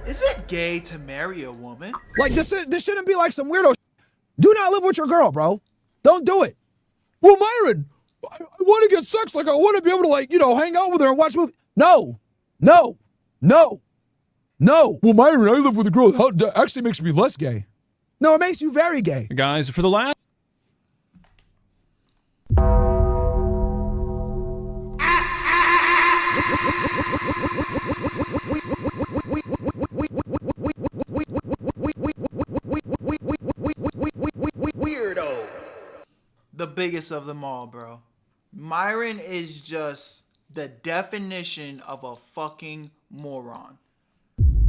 Is it gay to marry a woman? Like, this shouldn't be like some weirdo shit. Do not live with your girl, bro. Don't do it. Well, Myron, I want to get sex. Like, I want to be able to, like, you know, hang out with her and watch movies. No. Well, Myron, I live with a girl. That actually makes me less gay. No, it makes you very gay. Guys, for the last... Weirdo. The biggest of them all, bro. Myron is just the definition of a fucking moron.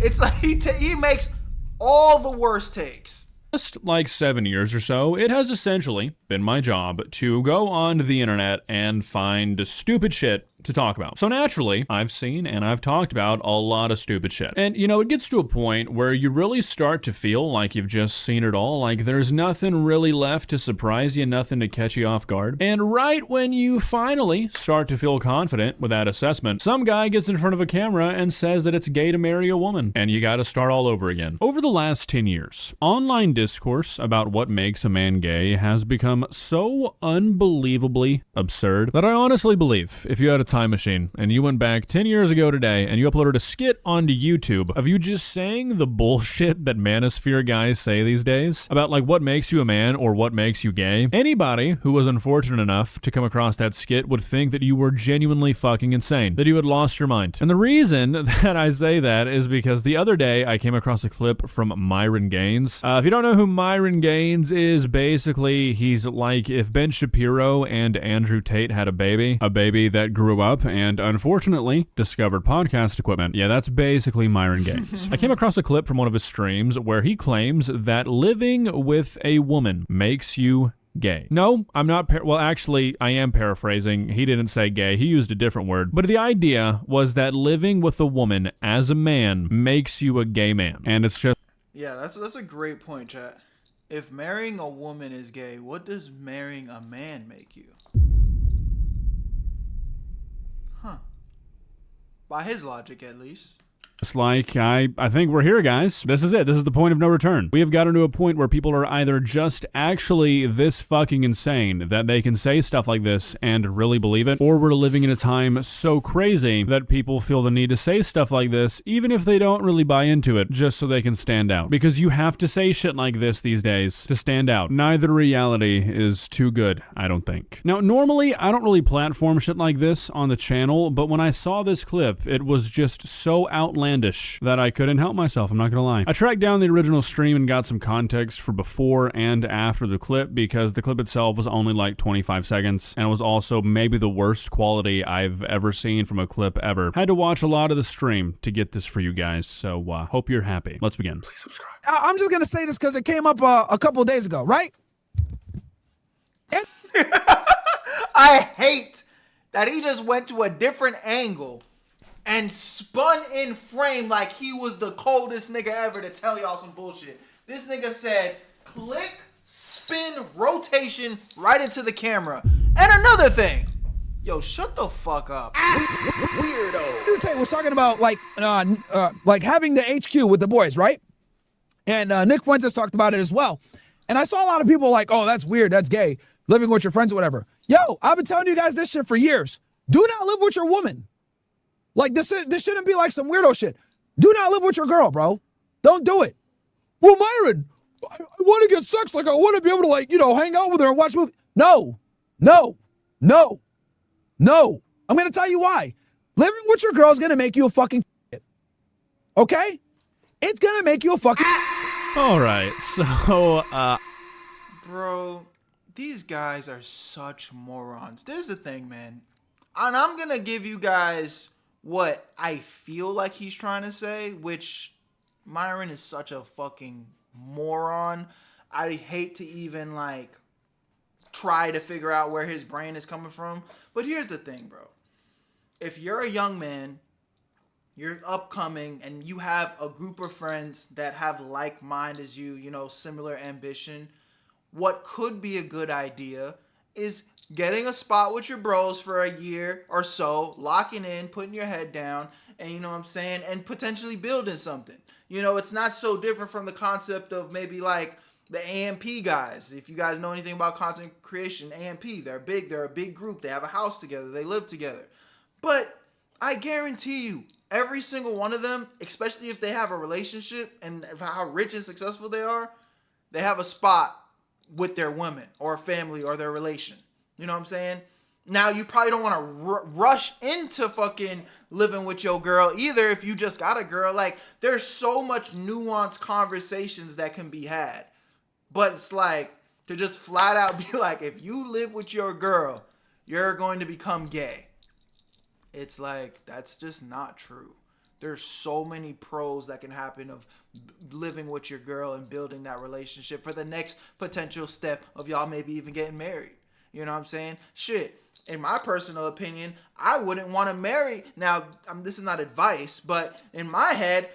It's like he makes all the worst takes. Last, like 7 years or so, it has essentially been my job to go onto the internet and find stupid shit to talk about. So naturally, I've seen and I've talked about a lot of stupid shit. And you know, it gets to a point where you really start to feel like you've just seen it all, like there's nothing really left to surprise you, nothing to catch you off guard. And right when you finally start to feel confident with that assessment, some guy gets in front of a camera and says that it's gay to marry a woman, and you gotta start all over again. Over the last 10 years, online discourse about what makes a man gay has become so unbelievably absurd that I honestly believe if you had a time machine and you went back 10 years ago today and you uploaded a skit onto YouTube of you just saying the bullshit that manosphere guys say these days about like what makes you a man or what makes you gay, anybody who was unfortunate enough to come across that skit would think that you were genuinely fucking insane, that you had lost your mind. And the reason that I say that is because the other day I came across a clip from Myron Gaines. If you don't know who Myron Gaines is, basically he's like if Ben Shapiro and Andrew Tate had a baby that grew up and unfortunately discovered podcast equipment. Yeah, that's basically Myron Gaines. I came across a clip from one of his streams where he claims that living with a woman makes you gay. No, I'm not. Well, actually, I am paraphrasing. He didn't say gay. He used a different word. But the idea was that living with a woman as a man makes you a gay man. And it's just... Yeah, that's a great point, chat. If marrying a woman is gay, what does marrying a man make you? Huh. By his logic, at least. It's like, I think we're here, guys. This is it. This is the point of no return. We have gotten to a point where people are either just actually this fucking insane that they can say stuff like this and really believe it, or we're living in a time so crazy that people feel the need to say stuff like this, even if they don't really buy into it, just so they can stand out. Because you have to say shit like this these days to stand out. Neither reality is too good, I don't think. Now, normally, I don't really platform shit like this on the channel, but when I saw this clip, it was just so outlandish that I couldn't help myself, I'm not gonna lie. I tracked down the original stream and got some context for before and after the clip because the clip itself was only like 25 seconds and it was also maybe the worst quality I've ever seen from a clip ever. Had to watch a lot of the stream to get this for you guys, so hope you're happy. Let's begin. Please subscribe. I'm just gonna say this because it came up a couple of days ago, right? I hate that he just went to a different angle and spun in frame like he was the coldest nigga ever to tell y'all some bullshit. This nigga said, click, spin, rotation right into the camera. And another thing. Yo, shut the fuck up. Weirdo. Was talking about like having the HQ with the boys, right? And Nick Fuentes talked about it as well. And I saw a lot of people like, oh, that's weird, that's gay, living with your friends or whatever. Yo, I've been telling you guys this shit for years. Do not live with your woman. Like, this shouldn't be like some weirdo shit. Do not live with your girl, bro. Don't do it. Well, Myron, I want to get sex. Like, I want to be able to, like, you know, hang out with her and watch movies. No. I'm going to tell you why. Living with your girl is going to make you a fucking shit. Okay? It's going to make you a fucking All right, so, Bro, these guys are such morons. There's the thing, man. And I'm going to give you guys what I feel like he's trying to say, which Myron is such a fucking moron. I hate to even like try to figure out where his brain is coming from. But here's the thing, bro. If you're a young man, you're upcoming, and you have a group of friends that have like mind as you, you know, similar ambition, what could be a good idea is getting a spot with your bros for a year or so, locking in, putting your head down, and you know what I'm saying, and potentially building something. You know, it's not so different from the concept of maybe like the AMP guys. If you guys know anything about content creation, AMP, they're a big group. They have a house together. They live together. But I guarantee you, every single one of them, especially if they have a relationship and how rich and successful they are, they have a spot with their women or family or their relation. You know what I'm saying? Now, you probably don't want to rush into fucking living with your girl either if you just got a girl. Like, there's so much nuanced conversations that can be had. But it's like, to just flat out be like, if you live with your girl, you're going to become gay. It's like, that's just not true. There's so many pros that can happen of living with your girl and building that relationship for the next potential step of y'all maybe even getting married. You know what I'm saying? Shit. In my personal opinion, I wouldn't want to marry. Now, this is not advice, but in my head,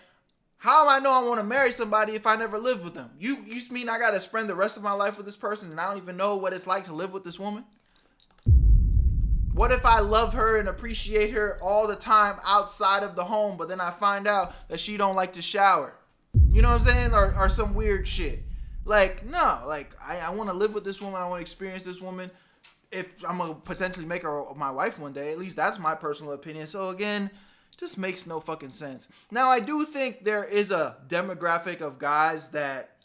how do I know I want to marry somebody if I never lived with them? You mean I got to spend the rest of my life with this person and I don't even know what it's like to live with this woman? What if I love her and appreciate her all the time outside of the home, but then I find out that she don't like to shower? You know what I'm saying? Or some weird shit. Like, no. Like, I want to live with this woman. I want to experience this woman. If I'm going to potentially make her my wife one day, at least that's my personal opinion. So again, just makes no fucking sense. Now, I do think there is a demographic of guys that,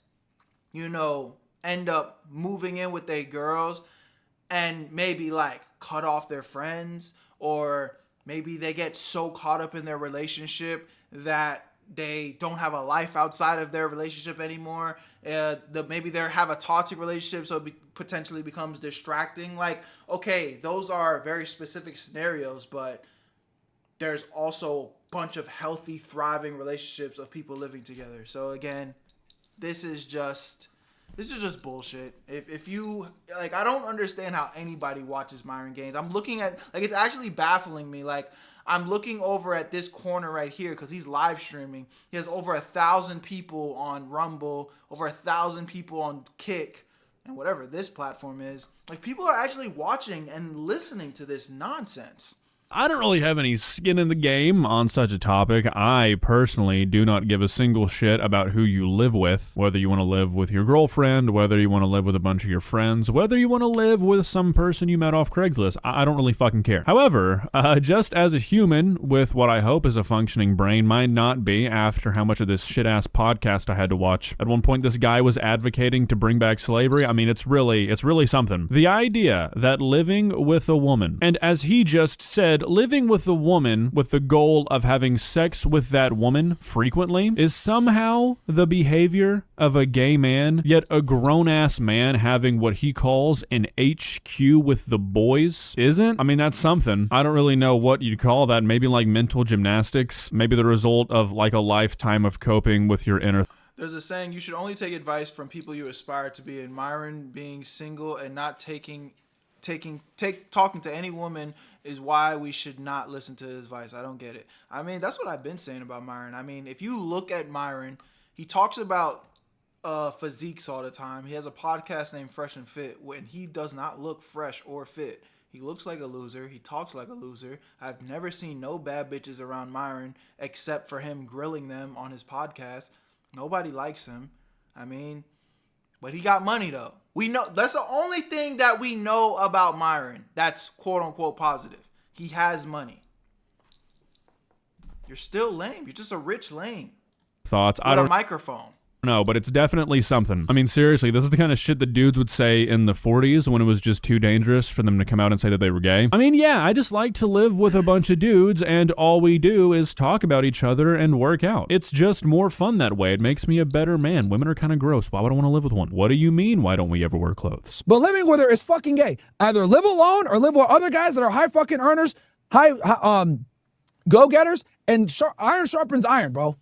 you know, end up moving in with their girls and maybe like cut off their friends, or maybe they get so caught up in their relationship that they don't have a life outside of their relationship anymore. Maybe they have a toxic relationship, so it potentially becomes distracting. Like, okay, those are very specific scenarios, but there's also a bunch of healthy, thriving relationships of people living together. So again, this is just bullshit. If you, like, I don't understand how anybody watches Myron games. I'm looking at, like, it's actually baffling me. Like, I'm looking over at this corner right here because he's live streaming. He has over 1,000 people on Rumble, over 1,000 people on Kick, and whatever this platform is. Like, people are actually watching and listening to this nonsense. I don't really have any skin in the game on such a topic. I personally do not give a single shit about who you live with, whether you want to live with your girlfriend, whether you want to live with a bunch of your friends, whether you want to live with some person you met off Craigslist. I don't really fucking care. However, just as a human with what I hope is a functioning brain, might not be after how much of this shit-ass podcast I had to watch. At one point, this guy was advocating to bring back slavery. I mean, it's really something. The idea that living with a woman, and as he just said, living with a woman with the goal of having sex with that woman frequently is somehow the behavior of a gay man, yet a grown-ass man having what he calls an HQ with the boys isn't? I mean, that's something. I don't really know what you'd call that. Maybe like mental gymnastics, maybe the result of like a lifetime of coping with your inner. There's a saying, you should only take advice from people you aspire to be. And Myron being single and not talking to any woman is why we should not listen to his advice. I don't get it. I mean, that's what I've been saying about Myron. I mean, if you look at Myron, he talks about physiques all the time. He has a podcast named Fresh and Fit, and he does not look fresh or fit. He looks like a loser. He talks like a loser. I've never seen no bad bitches around Myron except for him grilling them on his podcast. Nobody likes him. I mean, but he got money though. We know that's the only thing that we know about Myron that's quote unquote positive. He has money. You're still lame. You're just a rich lame. Thoughts? With a microphone. No, but it's definitely something. I mean, seriously, this is the kind of shit that dudes would say in the 40s when it was just too dangerous for them to come out and say that they were gay. I mean, yeah, I just like to live with a bunch of dudes and all we do is talk about each other and work out. It's just more fun that way. It makes me a better man. Women are kind of gross. Why would I want to live with one? What do you mean, why don't we ever wear clothes? But living with her is fucking gay. Either live alone or live with other guys that are high fucking earners, high go-getters, and iron sharpens iron, bro.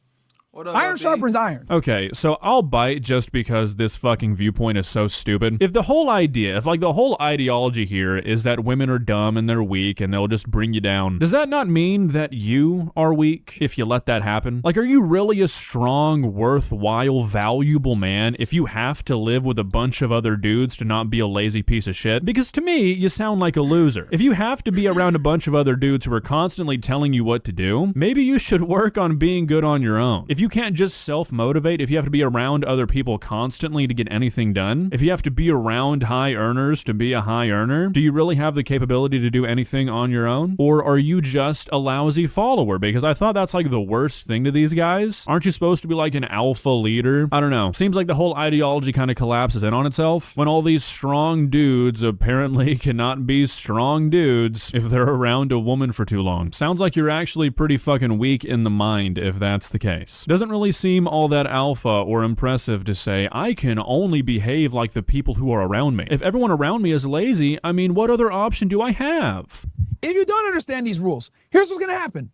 What up, Iron LB? sharpens iron. Okay, so I'll bite just because this fucking viewpoint is so stupid. If the whole idea, if like the whole ideology here is that women are dumb and they're weak and they'll just bring you down, does that not mean that you are weak if you let that happen? Like, are you really a strong, worthwhile, valuable man if you have to live with a bunch of other dudes to not be a lazy piece of shit? Because to me, you sound like a loser. If you have to be around a bunch of other dudes who are constantly telling you what to do, maybe you should work on being good on your own. If you can't just self-motivate, if you have to be around other people constantly to get anything done, if you have to be around high earners to be a high earner, do you really have the capability to do anything on your own? Or are you just a lousy follower? Because I thought that's like the worst thing to these guys. Aren't you supposed to be like an alpha leader? I don't know. Seems like the whole ideology kind of collapses in on itself when all these strong dudes apparently cannot be strong dudes if they're around a woman for too long. Sounds like you're actually pretty fucking weak in the mind if that's the case. Doesn't really seem all that alpha or impressive to say, I can only behave like the people who are around me. If everyone around me is lazy, I mean, what other option do I have? If you don't understand these rules, here's what's going to happen.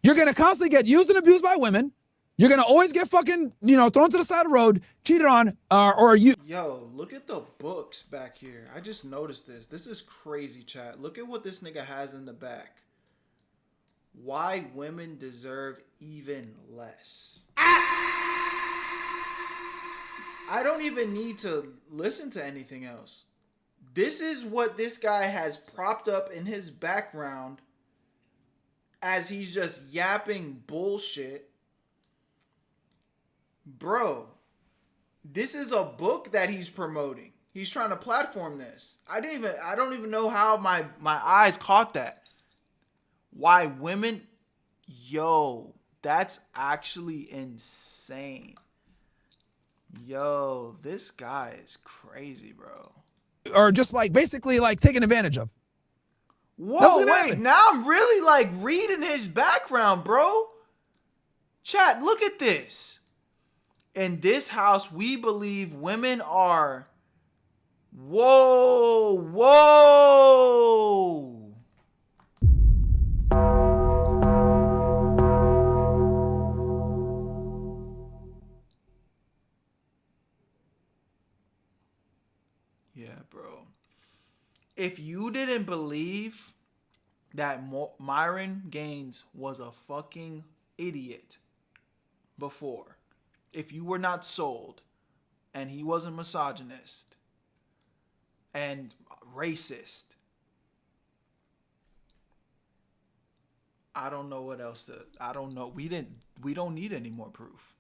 You're going to constantly get used and abused by women. You're going to always get fucking, thrown to the side of the road, cheated on, or you. Yo, look at the books back here. I just noticed this. This is crazy, chat. Look at what this nigga has in the back. Why women deserve even less. I don't even need to listen to anything else. This is what this guy has propped up in his background as he's just yapping bullshit. Bro, this is a book that he's promoting. He's trying to platform this. I don't even know how my eyes caught that. Why women, yo, that's actually insane. Yo, this guy is crazy, bro. Or just like basically like taken advantage of. Whoa, wait, now I'm really like reading his background, bro. Chat, look at this. In this house, we believe women are... Whoa. Yeah, bro. If you didn't believe that Myron Gaines was a fucking idiot before, if you were not sold and he wasn't misogynist and racist, I don't know what else to, I don't know. We don't need any more proof.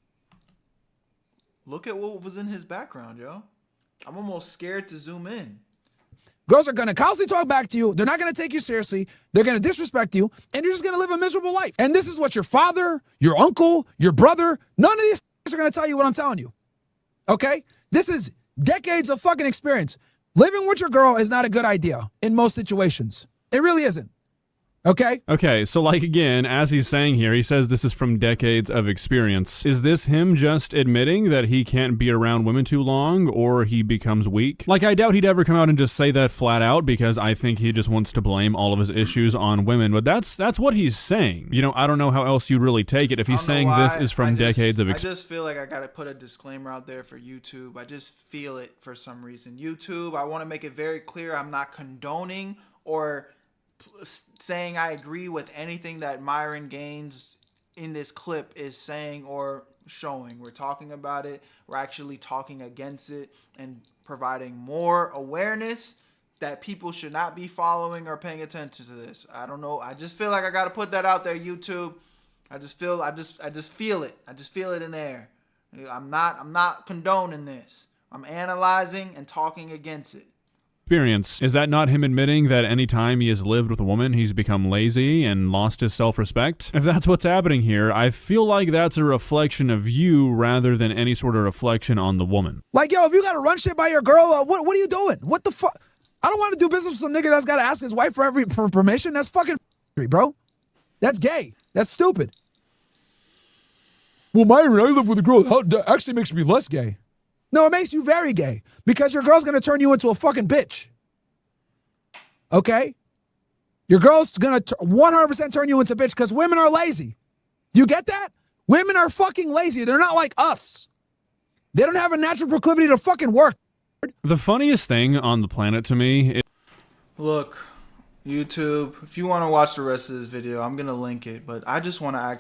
Look at what was in his background, yo. I'm almost scared to zoom in. Girls are going to constantly talk back to you. They're not going to take you seriously. They're going to disrespect you. And you're just going to live a miserable life. And this is what your father, your uncle, your brother, none of these are going to tell you what I'm telling you. Okay? This is decades of fucking experience. Living with your girl is not a good idea in most situations. It really isn't. Okay? Okay, so like again, as he's saying here, he says this is from decades of experience. Is this him just admitting that he can't be around women too long or he becomes weak? Like, I doubt he'd ever come out and just say that flat out because I think he just wants to blame all of his issues on women, but that's what he's saying. You know, I don't know how else you'd really take it if he's saying this is from decades of experience. I just feel like I gotta put a disclaimer out there for YouTube. I just feel it for some reason. YouTube, I want to make it very clear I'm not condoning or saying I agree with anything that Myron Gaines in this clip is saying or showing. We're talking about it. We're actually talking against it and providing more awareness that people should not be following or paying attention to this. I don't know. I just feel like I got to put that out there, YouTube. I just feel it. I just feel it in there. I'm not condoning this. I'm analyzing and talking against it. Experience. Is that not him admitting that any time he has lived with a woman, he's become lazy and lost his self-respect? If that's what's happening here, I feel like that's a reflection of you rather than any sort of reflection on the woman. Like, yo, if you got to run shit by your girl, what are you doing? What the fuck? I don't want to do business with some nigga that's got to ask his wife for permission. That's fucking bro. That's gay. That's stupid. Well, Myron, I live with a girl. That actually makes me less gay. No, it makes you very gay because your girl's going to turn you into a fucking bitch. Okay? Your girl's going to 100% turn you into a bitch because women are lazy. Do you get that? Women are fucking lazy. They're not like us. They don't have a natural proclivity to fucking work. The funniest thing on the planet to me is... Look, YouTube, if you want to watch the rest of this video, I'm going to link it. But I just want to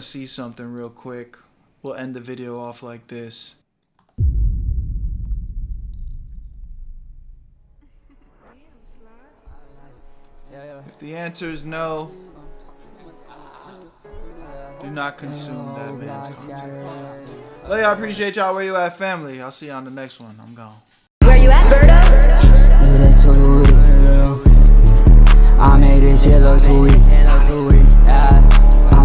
see something real quick. We'll end the video off like this. If the answer is no, do not consume that man's content. Love y'all, appreciate y'all. Where you at, family? I'll see you on the next one. I'm gone. Where you at, Berto? I made this shit look 2 weeks.